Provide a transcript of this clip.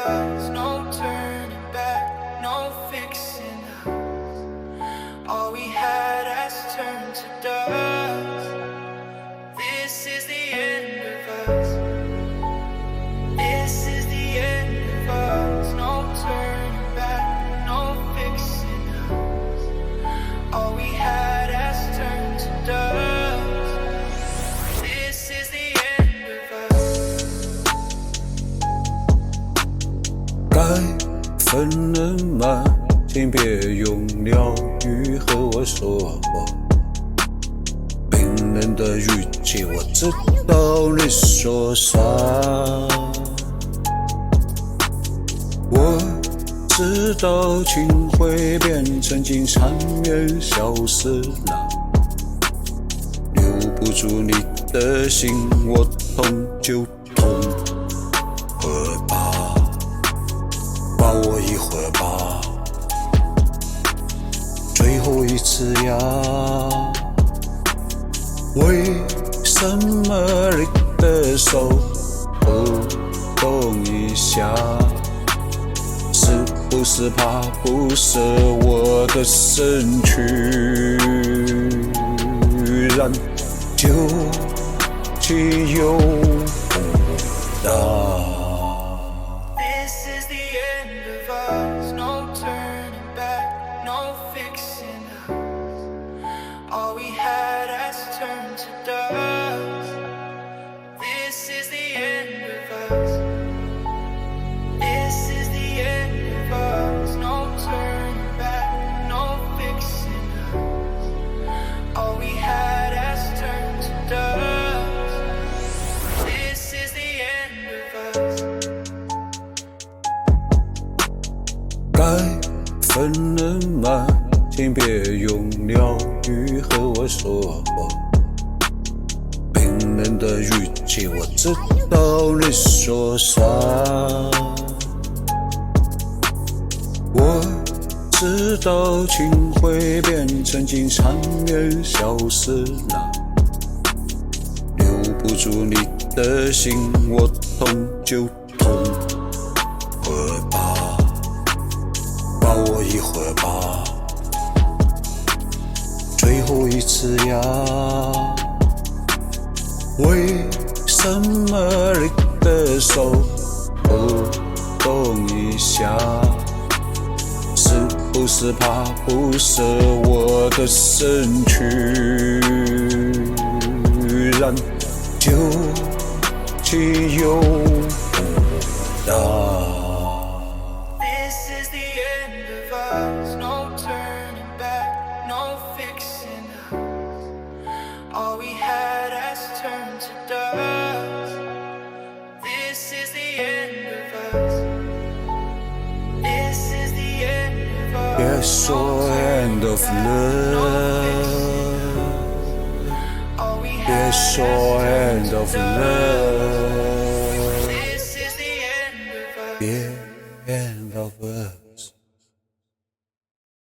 us, no turning back, no fixing us. All we had has turned to dust. This is the end of us. This is the end of us, no turning back, no fixing us. All we had has turned to dust. This is the end of us. 该分了吗？请别用鸟语和我说话。冰冷的语气，我知道你说啥。我知道情会变成金缠绵消失了，留不住你的心，我痛就痛，会吧，抱我一会儿吧，最后一次呀。为什么你的手不动一下？是不是怕不舍我的身躯？燃就汽油不大。This is the end of us, no turning back, no fixing us. All we had has turned to dust. This is the end of us. This is the end of us, no turning back, no fixing us. All we had has turned to dust. This is the end of us. 该分了吗？请别用鸟语和我说话。冰冷的语气，我知道你说啥。我知道情会变成金缠绵消失了，留不住你的心，我痛就痛，会吧，抱我一会儿吧，最后一次呀。为什么你的手不动一下？是不是怕不舍我的身躯？燃就汽油不大。This is the end of us, no turning back, no fixing us. All we had has turned to dust. This is the end of us. This is the end of us. 别说 end of love， All we 别 had 说 end of love， This is the end of us. 别 end of love。